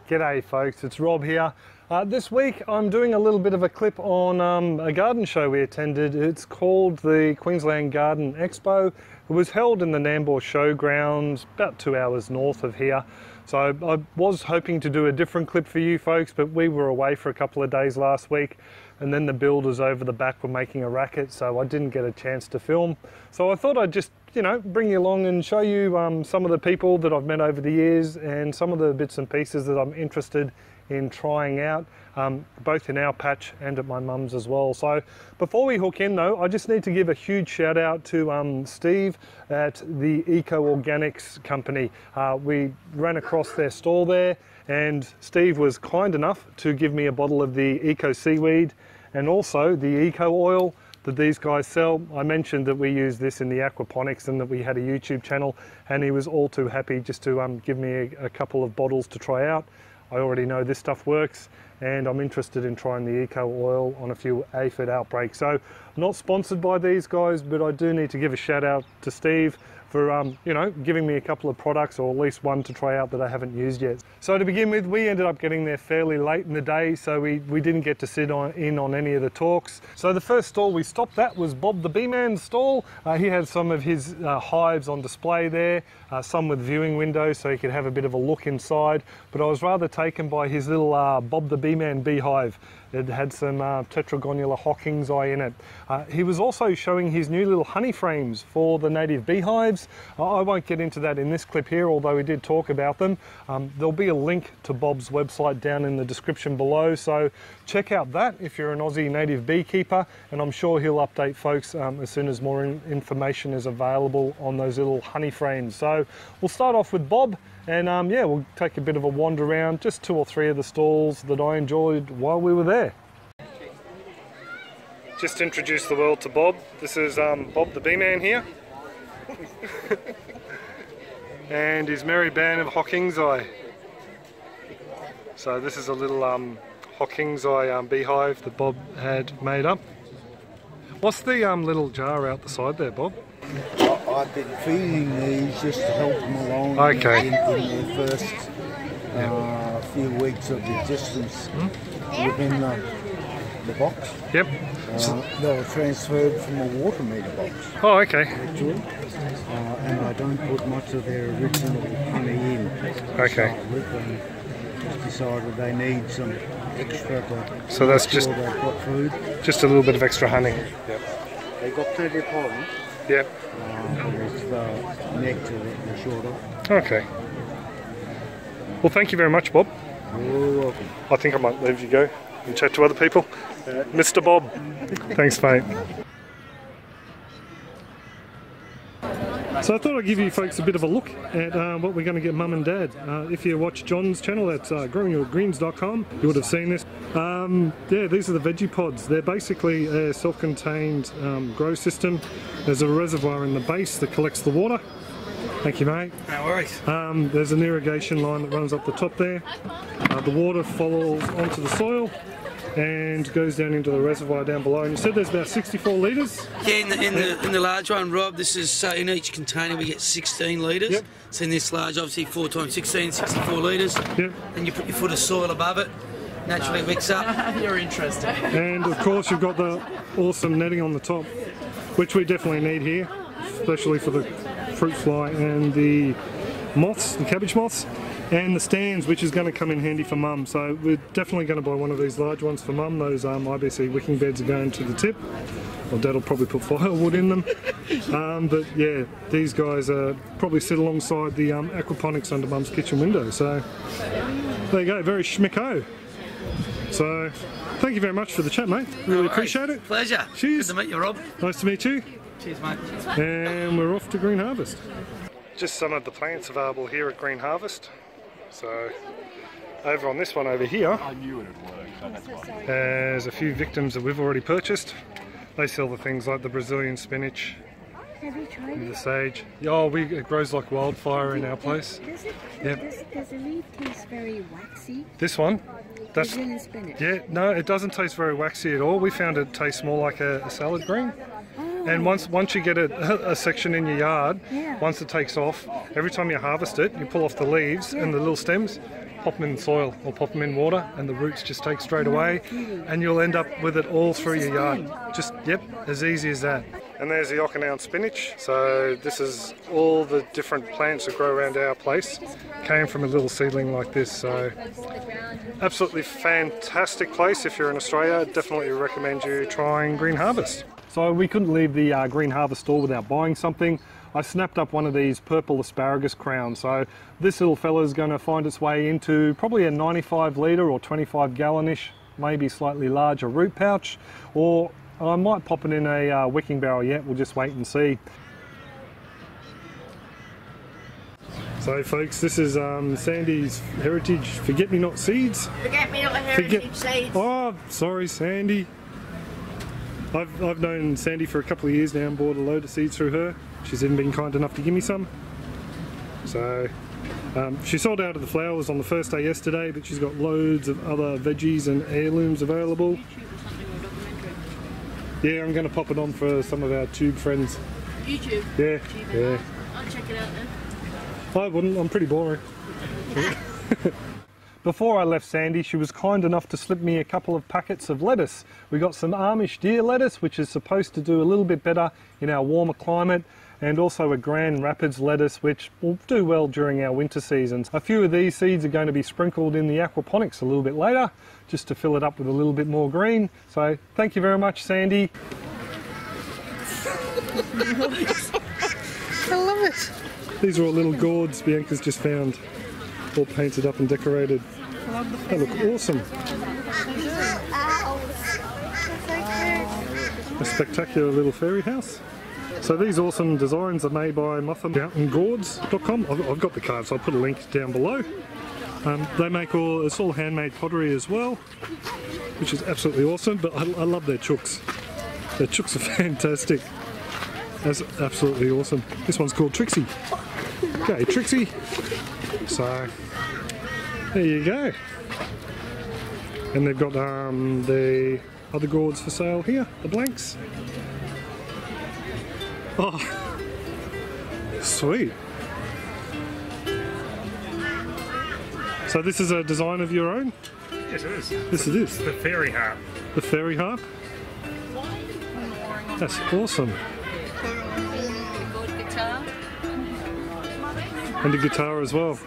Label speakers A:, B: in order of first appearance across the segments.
A: G'day folks, it's Rob here. This week I'm doing a little bit of a clip on a garden show we attended. It's called the Queensland Garden Expo. It was held in the Nambour Showgrounds, about 2 hours north of here. So I was hoping to do a different clip for you folks, but we were away for a couple of days last week, and then the builders over the back were making a racket, so I didn't get a chance to film. So I thought I'd just, bring you along and show you some of the people that I've met over the years and some of the bits and pieces that I'm interested in trying out, both in our patch and at my mum's as well. So before we hook in though, I just need to give a huge shout out to Steve at the Eco Organics company. We ran across their stall there, and Steve was kind enough to give me a bottle of the Eco Seaweed and also the Eco Oil that these guys sell. I mentioned that we use this in the Aquaponics and that we had a YouTube channel, and he was all too happy just to give me a couple of bottles to try out. I already know this stuff works, and I'm interested in trying the Eco Oil on a few aphid outbreaks. So I'm not sponsored by these guys, but I do need to give a shout out to Steve for giving me a couple of products, or at least one to try out that I haven't used yet. So to begin with, we ended up getting there fairly late in the day, so we didn't get to sit in on any of the talks. So the first stall we stopped at was Bob the Bee Man's stall. He had some of his hives on display there, some with viewing windows so he could have a bit of a look inside, but I was rather taken by his little Bob the Bee Man beehive. It had some tetragonula Hawking's eye in it. He was also showing his new little honey frames for the native beehives. I won't get into that in this clip here, although we did talk about them. There'll be a link to Bob's website down in the description below, so check out that if you're an Aussie native beekeeper, and I'm sure he'll update folks as soon as more information is available on those little honey frames. So we'll start off with Bob, and we'll take a bit of a wander around, just 2 or 3 of the stalls that I enjoyed while we were there. Just introduce the world to Bob. This is Bob the Bee Man here. And his merry band of Hawking's eye. So this is a little Hawking's eye beehive that Bob had made up. What's the little jar out the side there, Bob?
B: I've been feeding these just to help them along
A: okay.
B: in their first few weeks of existence within the box.
A: Yep.
B: They were transferred from a water meter box.
A: Oh, okay.
B: Actually. And I don't put much of their original honey in.
A: Okay.
B: Just decided they need some extra to
A: so that's just
B: they've got food.
A: Just a little bit of extra honey. Yep.
B: They got plenty of pollen.
A: Yep.
B: It's the nectar that they're short of.
A: Okay. Well, thank you very much, Bob.
B: You're welcome.
A: I think I might leave you go and chat to other people. Mr. Bob. Thanks, mate. So I thought I'd give you folks a bit of a look at what we're going to get Mum and Dad. If you watch John's channel, that's growingyourgreens.com, you would have seen this. These are the Vegepods. They're basically a self-contained grow system. There's a reservoir in the base that collects the water. Thank you, mate.
C: No worries.
A: There's an irrigation line that runs up the top there. The water falls onto the soil and goes down into the reservoir down below. And you said there's about 64 litres?
C: Yeah, in the large one, Rob, this is in each container we get 16 litres.
A: Yep.
C: So in this large, obviously 4 times 16, 64 litres.
A: Yep.
C: And you put your foot of soil above it, naturally wicks up.
D: You're interested.
A: And of course you've got the awesome netting on the top, which we definitely need here, especially for the fruit fly and the moths, the cabbage moths. And the stands, which is going to come in handy for Mum. So we're definitely going to buy one of these large ones for Mum. Those IBC wicking beds are going to the tip. Well, Dad will probably put firewood in them. But yeah, these guys probably sit alongside the aquaponics under Mum's kitchen window. So there you go, very schmicko. So thank you very much for the chat, mate. Really appreciate it.
C: Pleasure.
A: Cheers.
C: Good to meet you, Rob.
A: Nice to meet you.
C: Cheers, mate.
A: And we're off to Green Harvest. Just some of the plants available here at Green Harvest. So over on this one over here, there's a few victims that we've already purchased. They sell the things like the Brazilian spinach,
E: Have you tried
A: the sage. Oh, it grows like wildfire in our place.
E: Does it?
A: Yep.
E: Does the leaf taste very waxy?
A: This one? That's,
E: Brazilian spinach.
A: yeah, no, it doesn't taste very waxy at all. We found it tastes more like a salad green. And once you get a section in your yard,
E: Yeah.
A: once it takes off, every time you harvest it, you pull off the leaves and the little stems, pop them in soil or pop them in water and the roots just take straight away, and you'll end up with it all through your yard. Just, yep, as easy as that. And there's the Okinawan spinach. So this is all the different plants that grow around our place. Came from a little seedling like this. So absolutely fantastic place if you're in Australia. Definitely recommend you trying Green Harvest. So we couldn't leave the Green Harvest store without buying something. I snapped up one of these purple asparagus crowns. So this little fella is going to find its way into probably a 95 litre or 25 gallon-ish, maybe slightly larger root pouch, or I might pop it in a wicking barrel yet. We'll just wait and see. So folks, this is Sandy's Heritage Forget-Me-Not seeds.
D: Forget-Me-Not heritage seeds.
A: Oh, sorry Sandy. I've known Sandy for a couple of years now and bought a load of seeds through her. She's even been kind enough to give me some. So she sold out of the flowers on the first day yesterday, but she's got loads of other veggies and heirlooms available. Yeah, I'm going to pop it on for some of our tube friends.
D: YouTube?
A: Yeah, yeah.
D: I'll check it out then.
A: I wouldn't, I'm pretty boring. Before I left Sandy, she was kind enough to slip me a couple of packets of lettuce. We got some Amish deer lettuce, which is supposed to do a little bit better in our warmer climate, and also a Grand Rapids lettuce, which will do well during our winter seasons. A few of these seeds are going to be sprinkled in the aquaponics a little bit later, just to fill it up with a little bit more green. So thank you very much, Sandy.
D: I love it.
A: These are all little gourds Bianca's just found, all painted up and decorated. They look awesome. A spectacular little fairy house. So these awesome designs are made by Mothar and Gourds.com. I've got the card, so I'll put a link down below. They make it's all handmade pottery as well, which is absolutely awesome, but I love their chooks. Their chooks are fantastic. That's absolutely awesome. This one's called Trixie. Okay, Trixie. So, there you go. And they've got the other gourds for sale here, the blanks. Oh, sweet. So this is a design of your own?
F: Yes, it is.
A: Yes, it is.
F: The fairy harp.
A: The fairy harp? That's awesome. And the guitar as well.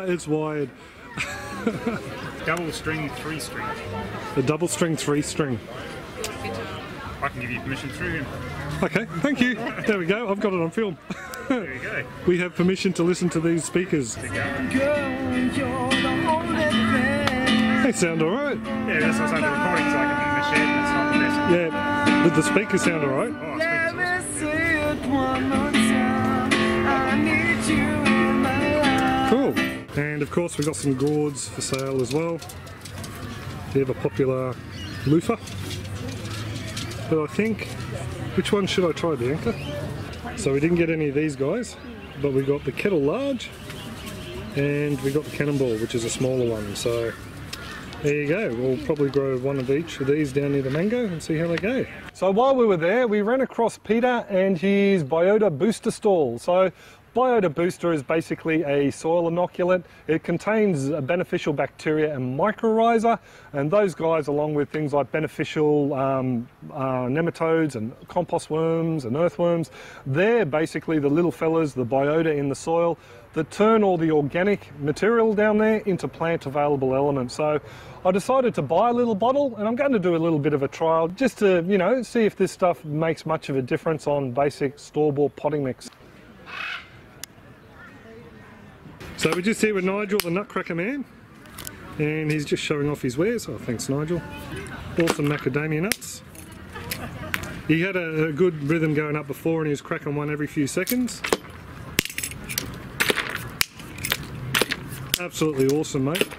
A: It's wired.
F: Double string, 3 string.
A: A double string, 3 string.
F: I can give you permission through him.
A: Okay, thank you. There we go. I've got it on film.
F: There you go.
A: We have permission to listen to these speakers. They sound alright.
F: Yeah, that's what's under recording, so I can in the shed and it's not the best.
A: Yeah, did the speakers sound alright?
F: Oh,
A: Cool. And of course we've got some gourds for sale as well. They have a popular loofah. But I think, which one should I try, Bianca? So we didn't get any of these guys, but we got the kettle large and we got the cannonball, which is a smaller one. So there you go. We'll probably grow one of each of these down near the mango and see how they go. So while we were there, we ran across Peter and his Biota Booster stall. So Biota Booster is basically a soil inoculant. It contains beneficial bacteria and mycorrhiza, and those guys, along with things like beneficial nematodes and compost worms and earthworms, they're basically the little fellas, the biota in the soil, that turn all the organic material down there into plant available elements. So I decided to buy a little bottle, and I'm going to do a little bit of a trial just to, you know, see if this stuff makes much of a difference on basic store-bought potting mix. So we're just here with Nigel, the Nutcracker Man, and he's just showing off his wares. Oh, thanks Nigel. Awesome macadamia nuts. He had a good rhythm going up before and he was cracking one every few seconds. Absolutely awesome, mate.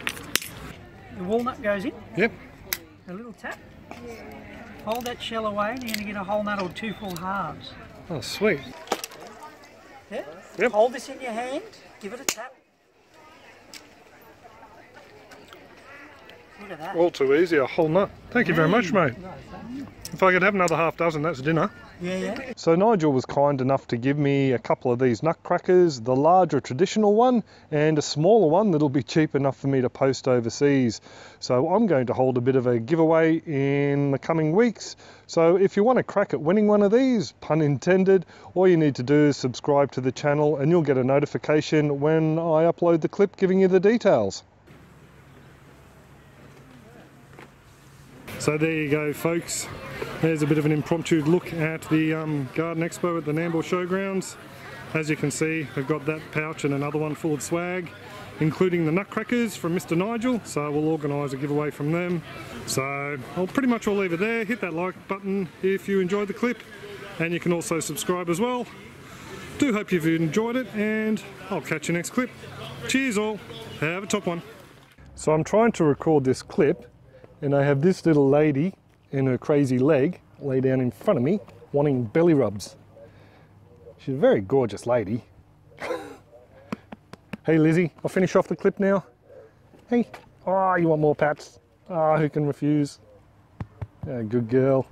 G: The walnut goes in.
A: Yep.
G: A little tap. Hold that shell away and you're going to get a whole nut or 2 full halves.
A: Oh, sweet.
G: Yeah?
A: Yep.
G: Hold this in your hand, give it a tap. Look at that.
A: All too easy, a whole nut. Thank you very much, mate. If I could have another half dozen, that's dinner.
G: Yeah.
A: So Nigel was kind enough to give me a couple of these Nutcrackers, the larger traditional one and a smaller one that'll be cheap enough for me to post overseas. So I'm going to hold a bit of a giveaway in the coming weeks. So if you want to crack at winning one of these, pun intended, all you need to do is subscribe to the channel and you'll get a notification when I upload the clip giving you the details. So there you go, folks. There's a bit of an impromptu look at the Garden Expo at the Nambour Showgrounds. As you can see, I've got that pouch and another one full of swag, including the Nutcrackers from Mr. Nigel, so we'll organise a giveaway from them. So I'll pretty much all leave it there. Hit that like button if you enjoyed the clip, and you can also subscribe as well. Do hope you've enjoyed it, and I'll catch you next clip. Cheers all, have a top one. So I'm trying to record this clip, and I have this little lady and her crazy leg lay down in front of me wanting belly rubs. She's a very gorgeous lady. Hey Lizzie, I'll finish off the clip now. Hey, oh, you want more pats? Ah, who can refuse? Yeah, good girl.